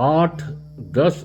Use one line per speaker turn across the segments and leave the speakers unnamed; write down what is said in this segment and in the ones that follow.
8-10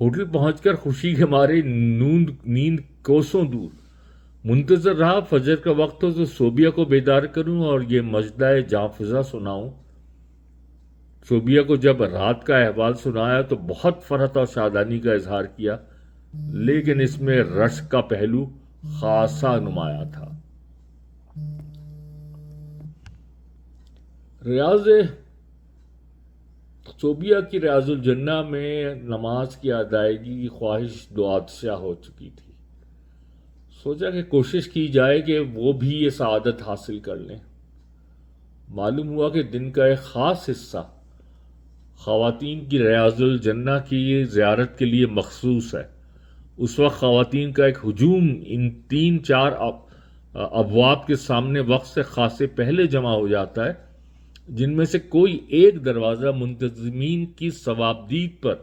hotel پہنچ کر خوشی کے مارے نیند کوسوں دور منتظر رہا فجر کا وقت ہو تو صوبیہ کو بیدار کروں اور یہ مجدہ جاں فضا سناؤں۔ صوبیہ کو جب رات کا احوال سنایا تو بہت فرحت اور شادانی کا اظہار کیا، لیکن اس میں رشک کا پہلو خاصا نمایاں تھا۔ صوبیہ کی ریاض الجنہ میں نماز کی ادائیگی کی خواہش دو آتشہ ہو چکی تھی۔ سوچا کہ کوشش کی جائے کہ وہ بھی یہ سعادت حاصل کر لیں۔ معلوم ہوا کہ دن کا ایک خاص حصہ خواتین کی ریاض الجنہ کی زیارت کے لیے مخصوص ہے۔ اس وقت خواتین کا ایک ہجوم ان 3-4 ابواب کے سامنے وقت سے خاصے پہلے جمع ہو جاتا ہے، جن میں سے کوئی ایک دروازہ منتظمین کی ثوابدید پر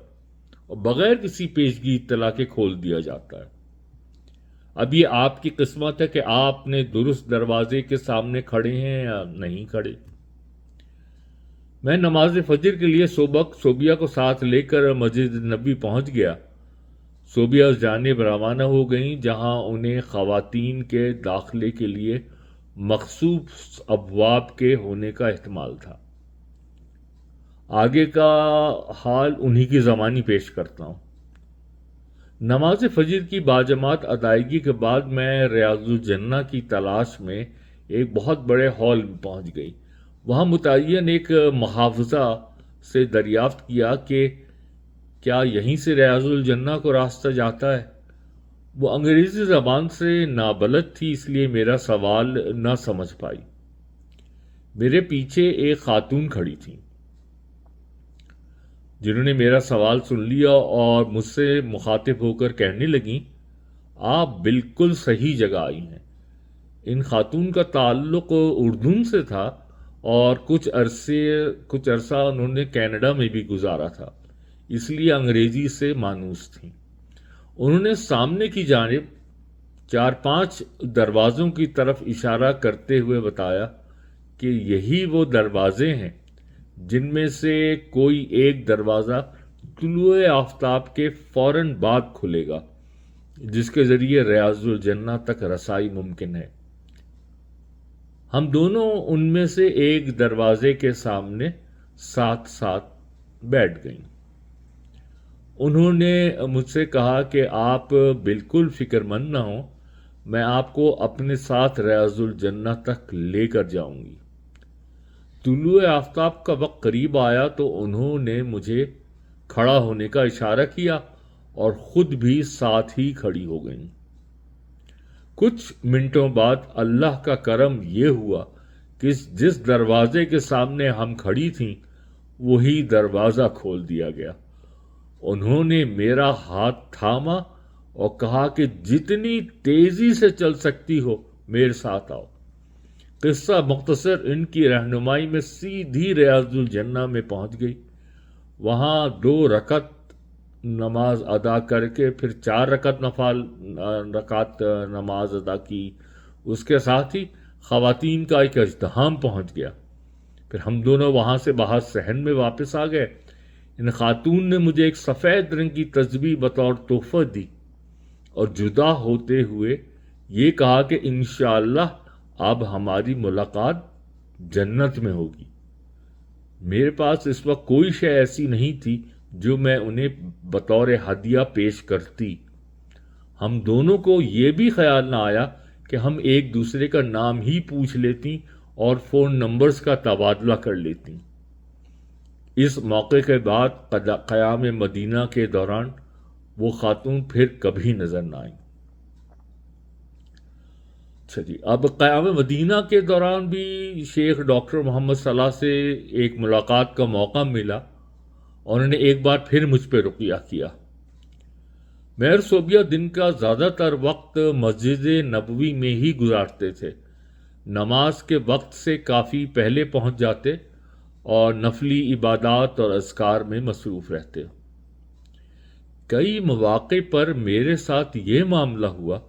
اور بغیر کسی پیشگی اطلاع کے کھول دیا جاتا ہے۔ اب یہ آپ کی قسمت ہے کہ آپ اپنے درست دروازے کے سامنے کھڑے ہیں یا نہیں کھڑے۔ میں نماز فجر کے لیے صوبیہ کو ساتھ لے کر مسجد نبی پہنچ گیا۔ صوبیہ اس جانب روانہ ہو گئیں جہاں انہیں خواتین کے داخلے کے لیے مخصوص ابواب کے ہونے کا احتمال تھا۔ آگے کا حال انہی کی زبانی پیش کرتا ہوں۔ نماز فجر کی باجماعت ادائیگی کے بعد میں ریاض الجنہ کی تلاش میں ایک بہت بڑے ہال میں پہنچ گئی۔ وہاں متعین ایک محافظہ سے دریافت کیا کہ کیا یہیں سے ریاض الجنہ کو راستہ جاتا ہے؟ وہ انگریزی زبان سے نابلد تھی، اس لیے میرا سوال نہ سمجھ پائی۔ میرے پیچھے ایک خاتون کھڑی تھی جنہوں نے میرا سوال سن لیا اور مجھ سے مخاطب ہو کر کہنے لگیں، آپ بالکل صحیح جگہ آئی ہیں۔ ان خاتون کا تعلق اردن سے تھا اور کچھ عرصہ انہوں نے کینیڈا میں بھی گزارا تھا، اس لیے انگریزی سے مانوس تھیں۔ انہوں نے سامنے کی جانب 4-5 دروازوں کی طرف اشارہ کرتے ہوئے بتایا کہ یہی وہ دروازے ہیں جن میں سے کوئی ایک دروازہ طلوع آفتاب کے فوراً بعد کھلے گا، جس کے ذریعے ریاض الجنہ تک رسائی ممکن ہے۔ ہم دونوں ان میں سے ایک دروازے کے سامنے ساتھ ساتھ بیٹھ گئیں۔ انہوں نے مجھ سے کہا کہ آپ بالکل فکر مند نہ ہوں، میں آپ کو اپنے ساتھ ریاض الجنہ تک لے کر جاؤں گی۔ طلوع آفتاب کا وقت قریب آیا تو انہوں نے مجھے کھڑا ہونے کا اشارہ کیا اور خود بھی ساتھ ہی کھڑی ہو گئیں۔ کچھ منٹوں بعد اللہ کا کرم یہ ہوا کہ جس دروازے کے سامنے ہم کھڑی تھیں وہی دروازہ کھول دیا گیا۔ انہوں نے میرا ہاتھ تھاما اور کہا کہ جتنی تیزی سے چل سکتی ہو میرے ساتھ آؤ۔ قصہ مختصر ان کی رہنمائی میں سیدھی ریاض الجنہ میں پہنچ گئی۔ وہاں 2 رکعت نماز ادا کر کے پھر 4 رکعت نماز ادا کی۔ اس کے ساتھ ہی خواتین کا ایک ازدحام پہنچ گیا۔ پھر ہم دونوں وہاں سے باہر صحن میں واپس آ گئے۔ ان خاتون نے مجھے ایک سفید رنگ کی تسبیح بطور تحفہ دی اور جدا ہوتے ہوئے یہ کہا کہ انشاءاللہ اب ہماری ملاقات جنت میں ہوگی۔ میرے پاس اس وقت کوئی شے ایسی نہیں تھی جو میں انہیں بطور ہدیہ پیش کرتی۔ ہم دونوں کو یہ بھی خیال نہ آیا کہ ہم ایک دوسرے کا نام ہی پوچھ لیتی اور فون نمبرز کا تبادلہ کر لیتی۔ اس موقع کے بعد قیام مدینہ کے دوران وہ خاتون پھر کبھی نظر نہ آئیں۔ اب قیام مدینہ کے دوران بھی شیخ ڈاکٹر محمد صلاح سے ایک ملاقات کا موقع ملا اور انہوں نے ایک بار پھر مجھ پہ رقیہ کیا۔ میں اور صوبیہ دن کا زیادہ تر وقت مسجد نبوی میں ہی گزارتے تھے۔ نماز کے وقت سے کافی پہلے پہنچ جاتے اور نفلی عبادات اور اذکار میں مصروف رہتے۔ کئی مواقع پر میرے ساتھ یہ معاملہ ہوا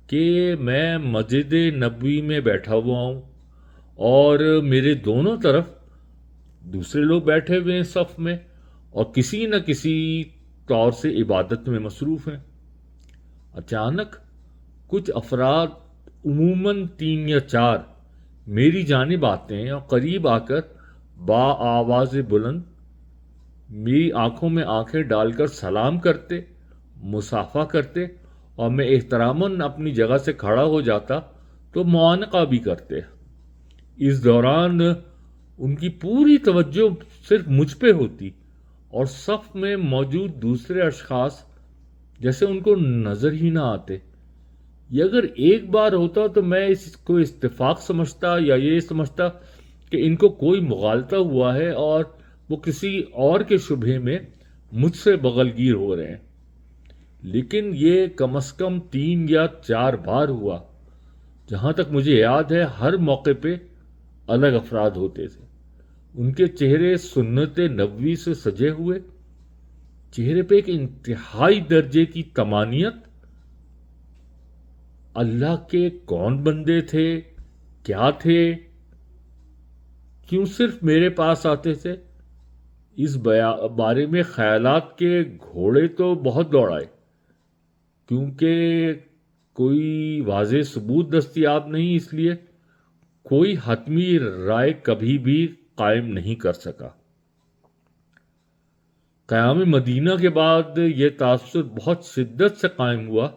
کہ میں مسجد نبوی میں بیٹھا ہوا ہوں اور میرے دونوں طرف دوسرے لوگ بیٹھے ہوئے ہیں صف میں، اور کسی نہ کسی طور سے عبادت میں مصروف ہیں۔ اچانک کچھ افراد، عموماً 3 یا 4، میری جانب آتے ہیں اور قریب آ کر آواز بلند میری آنکھوں میں آنکھیں ڈال کر سلام کرتے، مصافحہ کرتے، اور میں احتراماً اپنی جگہ سے کھڑا ہو جاتا تو معانقہ بھی کرتے۔ اس دوران ان کی پوری توجہ صرف مجھ پہ ہوتی اور صف میں موجود دوسرے اشخاص جیسے ان کو نظر ہی نہ آتے۔ یہ اگر ایک بار ہوتا تو میں اس کو اتفاق سمجھتا یا یہ سمجھتا کہ ان کو کوئی مغالطہ ہوا ہے اور وہ کسی اور کے شبہے میں مجھ سے بغل گیر ہو رہے ہیں، لیکن یہ کم از کم 3 یا 4 بار ہوا۔ جہاں تک مجھے یاد ہے، ہر موقع پہ الگ افراد ہوتے تھے، ان کے چہرے سنت نبوی سے سجے ہوئے، چہرے پہ ایک انتہائی درجے کی طمانینت۔ اللہ کے کون بندے تھے، کیا تھے، کیوں صرف میرے پاس آتے تھے؟ اس بارے میں خیالات کے گھوڑے تو بہت دوڑائے، کیونکہ کوئی واضح ثبوت دستیاب نہیں، اس لیے کوئی حتمی رائے کبھی بھی قائم نہیں کر سکا۔ قیام مدینہ کے بعد یہ تاثر بہت شدت سے قائم ہوا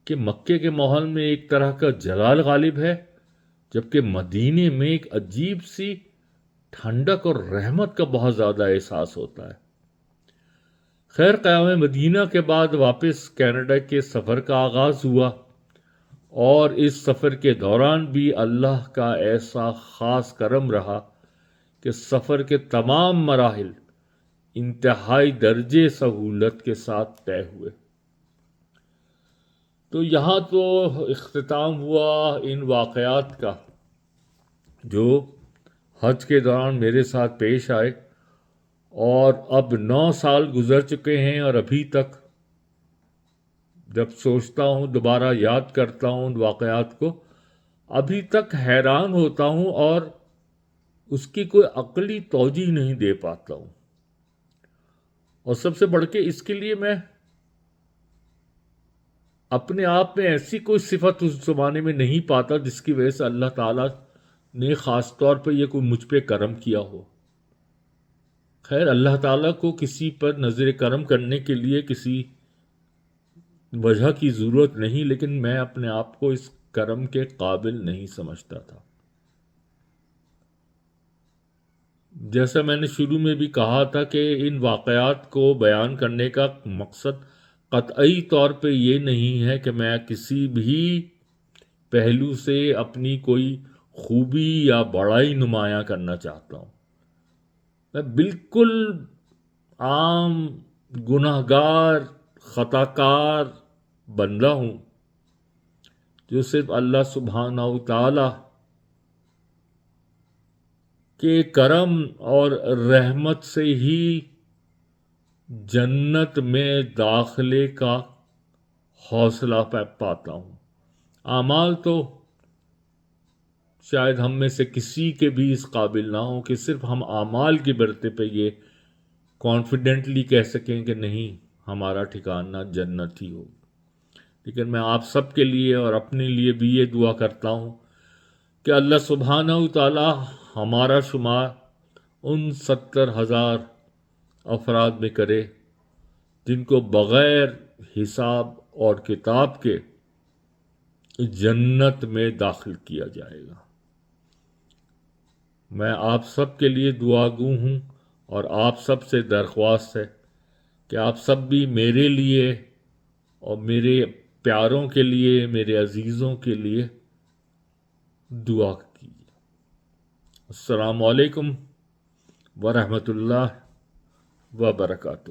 کہ مکے کے ماحول میں ایک طرح کا جلال غالب ہے، جبکہ مدینے میں ایک عجیب سی ٹھنڈک اور رحمت کا بہت زیادہ احساس ہوتا ہے۔ خیر، قیام مدینہ کے بعد واپس کینیڈا کے سفر کا آغاز ہوا، اور اس سفر کے دوران بھی اللہ کا ایسا خاص کرم رہا کہ سفر کے تمام مراحل انتہائی درجے سہولت کے ساتھ طے ہوئے۔ تو یہاں تو اختتام ہوا ان واقعات کا جو حج کے دوران میرے ساتھ پیش آئے، اور اب 9 سال گزر چکے ہیں، اور ابھی تک جب سوچتا ہوں، دوبارہ یاد کرتا ہوں ان واقعات کو، ابھی تک حیران ہوتا ہوں اور اس کی کوئی عقلی توجیہ نہیں دے پاتا ہوں۔ اور سب سے بڑھ کے اس کے لیے میں اپنے آپ میں ایسی کوئی صفت اس زمانے میں نہیں پاتا جس کی وجہ سے اللہ تعالیٰ نے خاص طور پہ یہ کوئی مجھ پہ کرم کیا ہو۔ خیر، اللہ تعالیٰ کو کسی پر نظر کرم کرنے کے لیے کسی وجہ کی ضرورت نہیں، لیکن میں اپنے آپ کو اس کرم کے قابل نہیں سمجھتا تھا۔ جیسا میں نے شروع میں بھی کہا تھا کہ ان واقعات کو بیان کرنے کا مقصد قطعی طور پہ یہ نہیں ہے کہ میں کسی بھی پہلو سے اپنی کوئی خوبی یا بڑائی نمایاں کرنا چاہتا ہوں۔ میں بالکل عام گناہگار خطا کار بندہ ہوں جو صرف اللہ سبحانہ و تعالی کے کرم اور رحمت سے ہی جنت میں داخلے کا حوصلہ پاتا ہوں۔ اعمال تو شاید ہم میں سے کسی کے بھی اس قابل نہ ہوں کہ صرف ہم اعمال کی برتے پہ یہ کانفیڈنٹلی کہہ سکیں کہ نہیں، ہمارا ٹھکانہ جنت ہی ہو۔ لیکن میں آپ سب کے لیے اور اپنے لیے بھی یہ دعا کرتا ہوں کہ اللہ سبحانہ و تعالی ہمارا شمار ان 70,000 افراد میں کرے جن کو بغیر حساب اور کتاب کے جنت میں داخل کیا جائے گا۔ میں آپ سب کے لیے دعا گو ہوں، اور آپ سب سے درخواست ہے کہ آپ سب بھی میرے لیے اور میرے پیاروں کے لیے، میرے عزیزوں کے لیے دعا کیجیے۔ السلام علیکم ورحمۃ اللہ وبرکاتہ۔